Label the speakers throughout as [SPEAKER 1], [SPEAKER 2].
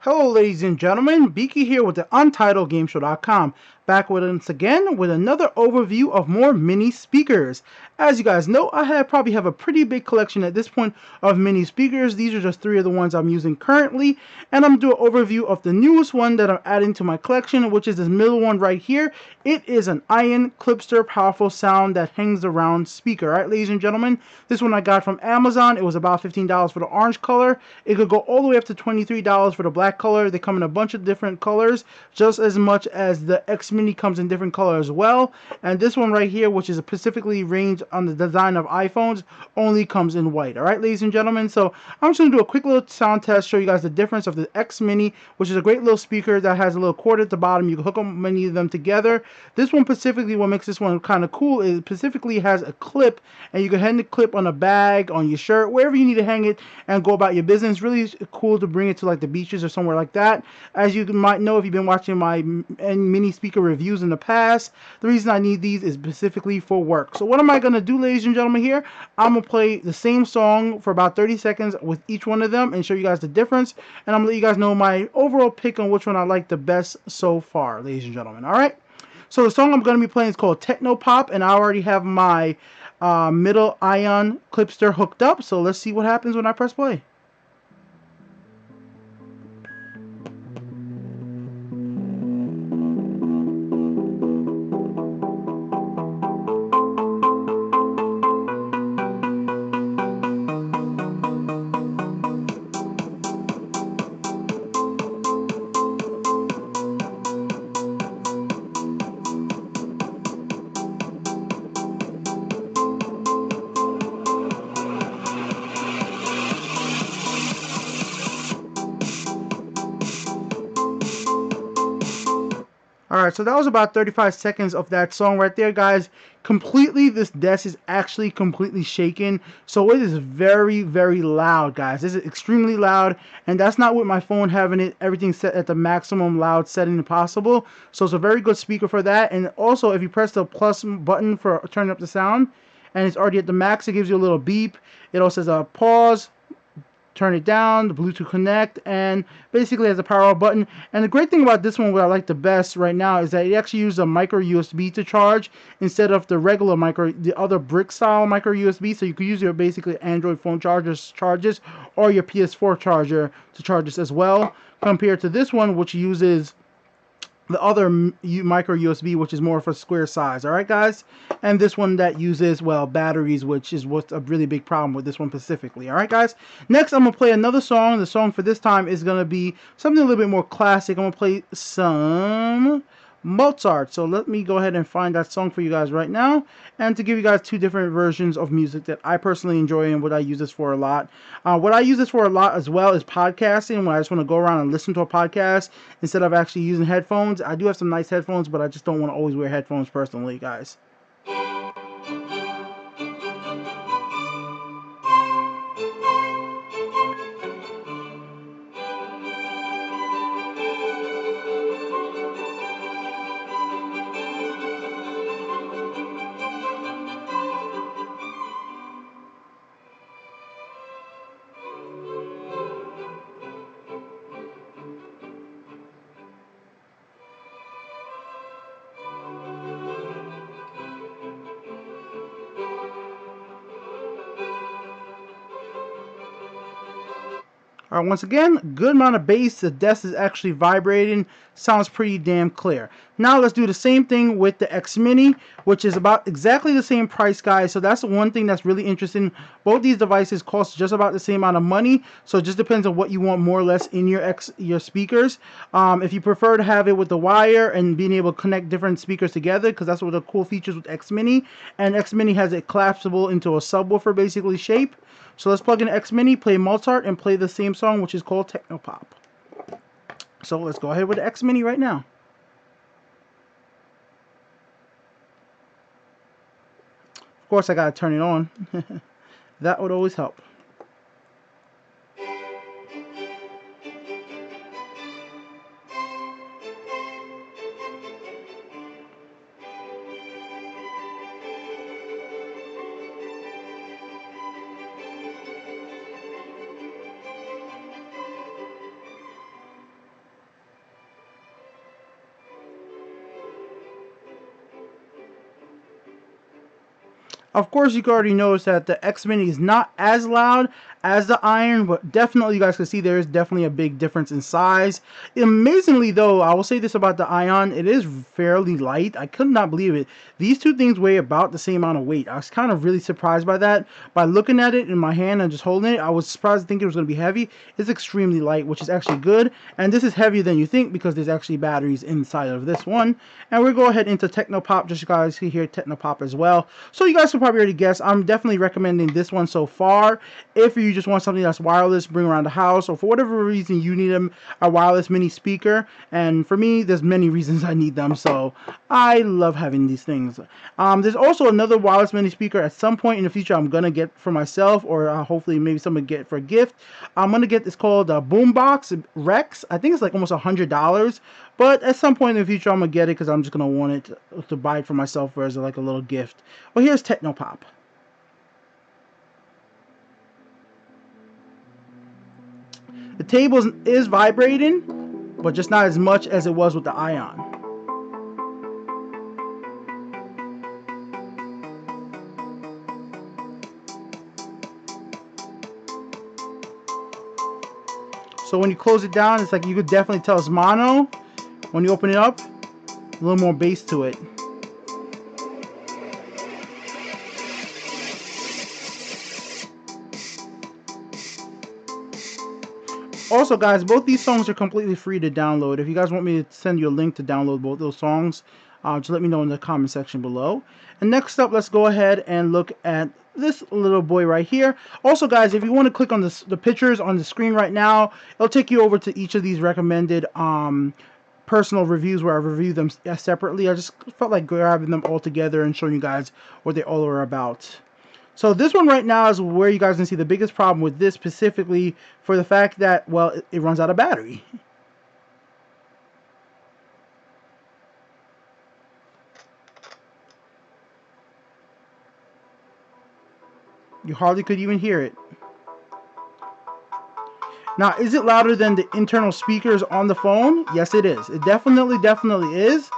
[SPEAKER 1] Hello, ladies and gentlemen. Beaky here with the UntitledGameShow.com. Back with once again with another overview of more mini speakers. As you guys know, probably have a pretty big collection at this point of mini speakers. These are just three of the ones I'm using currently, and I'm doing an overview of the newest one that I'm adding to my collection, which is this middle one right here. It is an Iron Clipster powerful sound that hangs around speaker. All right, ladies and gentlemen, this one I got from Amazon. It was about $15 for the orange color. It could go all the way up to $23 for the black color. They come in a bunch of different colors, just as much as the X Mini comes in different colors as well. And this one right here, which is specifically ranged on the design of iPhones, only comes in white. All right, ladies and gentlemen. So I'm just gonna do a quick little sound test, show you guys the difference of the X Mini, which is a great little speaker that has a little cord at the bottom. You can hook them many of them together. This one specifically, what makes this one kind of cool is it specifically has a clip, and you can hang the clip on a bag, on your shirt, wherever you need to hang it, and go about your business. Really cool to bring it to like the beaches or somewhere like that. As you might know if you've been watching my mini speaker reviews in the past, the reason I need these is specifically for work. So what am I going to do, ladies and gentlemen, here? I'm going to play the same song for about 30 seconds with each one of them and show you guys the difference. And I'm going to let you guys know my overall pick on which one I like the best so far, ladies and gentlemen. All right? So the song I'm going to be playing is called Techno Pop, and I already have my middle ion Clipster hooked up. So let's see what happens when I press play. Alright, so that was about 35 seconds of that song right there, guys. Completely, this desk is actually completely shaken. So it is very, very loud, guys. This is extremely loud, and that's not with my phone having it everything set at the maximum loud setting possible. So it's a very good speaker for that. And also, if you press the plus button for turning up the sound, and it's already at the max, it gives you a little beep. It also says pause, turn it down, the Bluetooth connect, and basically has a power button. And the great thing about this one, what I like the best right now, is that it actually uses a micro USB to charge instead of the regular the other brick style micro USB. So you could use your basically Android phone charges or your PS4 charger to charge this as well, compared to this one, which uses the other micro USB, which is more for square size. All right, guys, and this one that uses, well, batteries, which is what's a really big problem with this one specifically. All right, guys, next I'm gonna play another song. The song for this time is gonna be something a little bit more classic. I'm gonna play some Mozart. So let me go ahead and find that song for you guys right now, and to give you guys two different versions of music that I personally enjoy and what I use this for a lot. What I use this for a lot as well is podcasting, when I just want to go around and listen to a podcast instead of actually using headphones. I do have some nice headphones, but I just don't want to always wear headphones personally, guys. Alright, once again, good amount of bass. The desk is actually vibrating. Sounds pretty damn clear. Now let's do the same thing with the X Mini, which is about exactly the same price, guys. So that's the one thing that's really interesting. Both these devices cost just about the same amount of money. So it just depends on what you want more or less in your speakers. If you prefer to have it with the wire and being able to connect different speakers together, because that's one of the cool features with X Mini. And X Mini has it collapsible into a subwoofer basically shape. So let's plug in X Mini, play Mozart, and play the same song, which is called Techno Pop. So let's go ahead with the X Mini right now. Of course, I gotta turn it on. That would always help. Of course, you can already notice that the X Mini is not as loud as the Iron, but definitely you guys can see there is definitely a big difference in size. Amazingly though, I will say this about the Ion, it is fairly light. I could not believe it. These two things weigh about the same amount of weight. I was kind of really surprised by that. By looking at it in my hand and just holding it, I was surprised to think it was going to be heavy. It's extremely light, which is actually good. And this is heavier than you think because there's actually batteries inside of this one. And we'll go ahead into Technopop, just so you guys can hear Technopop as well. So you guys can probably already guess, I'm definitely recommending this one so far. If you just want something that's wireless, bring around the house, or for whatever reason you need a wireless mini speaker. And for me, there's many reasons I need them, so I love having these things. There's also another wireless mini speaker at some point in the future I'm gonna get for myself, or hopefully maybe someone get for a gift. I'm gonna get this called Boombox Rex. I think it's like almost $100, but at some point in the future I'm gonna get it because I'm just gonna want it to buy it for myself as like a little gift. Well, here's Technopop. The table is vibrating, but just not as much as it was with the Ion. So when you close it down, it's like you could definitely tell it's mono. When you open it up, a little more bass to it. Also, guys, both these songs are completely free to download. If you guys want me to send you a link to download both those songs, just let me know in the comment section below. And next up, let's go ahead and look at this little boy right here. Also, guys, if you want to click on the pictures on the screen right now, it'll take you over to each of these recommended personal reviews where I review them separately. I just felt like grabbing them all together and showing you guys what they all are about. So this one right now is where you guys can see the biggest problem with this, specifically for the fact that, well, it runs out of battery. You hardly could even hear it. Now, is it louder than the internal speakers on the phone? Yes, it is. It definitely is.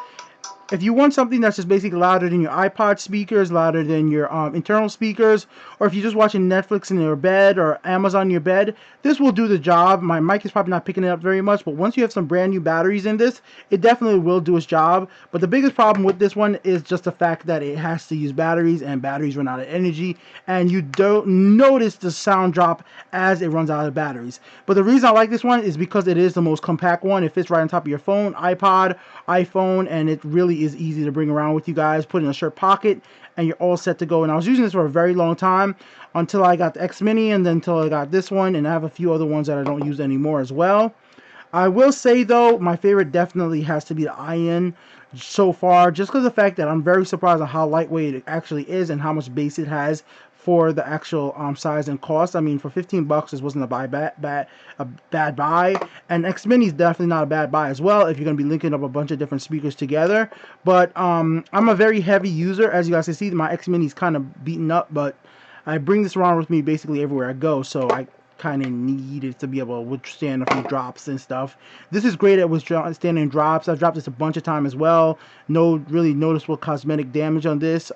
[SPEAKER 1] If you want something that's just basically louder than your iPod speakers, louder than your internal speakers, or if you're just watching Netflix in your bed or Amazon in your bed, this will do the job. My mic is probably not picking it up very much, but once you have some brand new batteries in this, it definitely will do its job. But the biggest problem with this one is just the fact that it has to use batteries, and batteries run out of energy, and you don't notice the sound drop as it runs out of batteries. But the reason I like this one is because it is the most compact one. It fits right on top of your phone, iPod, iPhone, and it really is easy to bring around with you guys. Put in a shirt pocket and you're all set to go. And I was using this for a very long time until I got the X Mini, and then until I got this one, and I have a few other ones that I don't use anymore as well. I will say though, my favorite definitely has to be the Ion so far, just because of the fact that I'm very surprised on how lightweight it actually is and how much bass it has for the actual size and cost. I mean, for 15 bucks, this wasn't a bad buy. And X Mini is definitely not a bad buy as well if you're going to be linking up a bunch of different speakers together. But I'm a very heavy user. As you guys can see, my X Mini is kind of beaten up, but I bring this around with me basically everywhere I go, so I kind of needed to be able to withstand a few drops and stuff. This is great at withstanding drops. I've dropped this a bunch of times as well. No really noticeable cosmetic damage on this.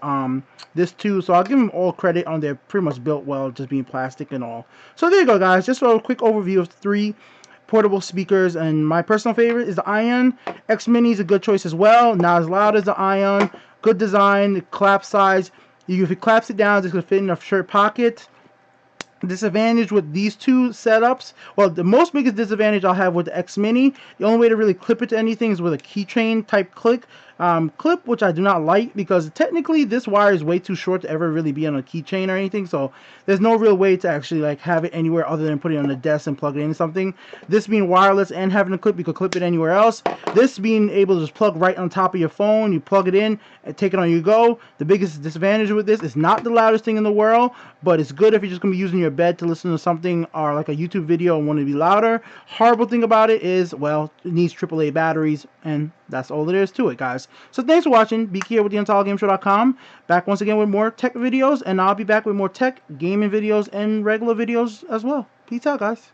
[SPEAKER 1] This too, so I'll give them all credit on their pretty much built well, just being plastic and all. So there you go, guys. Just a quick overview of 3 portable speakers, and my personal favorite is the Ion. X Mini is a good choice as well. Not as loud as the Ion. Good design, clap size. If it claps it down, it's going to fit in a shirt pocket. Disadvantage with these two setups, well, the most biggest disadvantage I'll have with the X Mini, the only way to really clip it to anything is with a keychain type clip, which I do not like, because technically this wire is way too short to ever really be on a keychain or anything, so there's no real way to actually like have it anywhere other than putting it on the desk and plug it into something. This being wireless and having a clip, you could clip it anywhere else. This being able to just plug right on top of your phone, you plug it in and take it on you go. The biggest disadvantage with this is not the loudest thing in the world, but it's good if you're just going to be using your bed to listen to something or like a YouTube video and want to be louder. Horrible thing about it is, well, it needs AAA batteries, and that's all there is to it, guys. So thanks for watching. Be here with the Back once again with more tech videos, and I'll be back with more tech, gaming videos, and regular videos as well. Peace out, guys.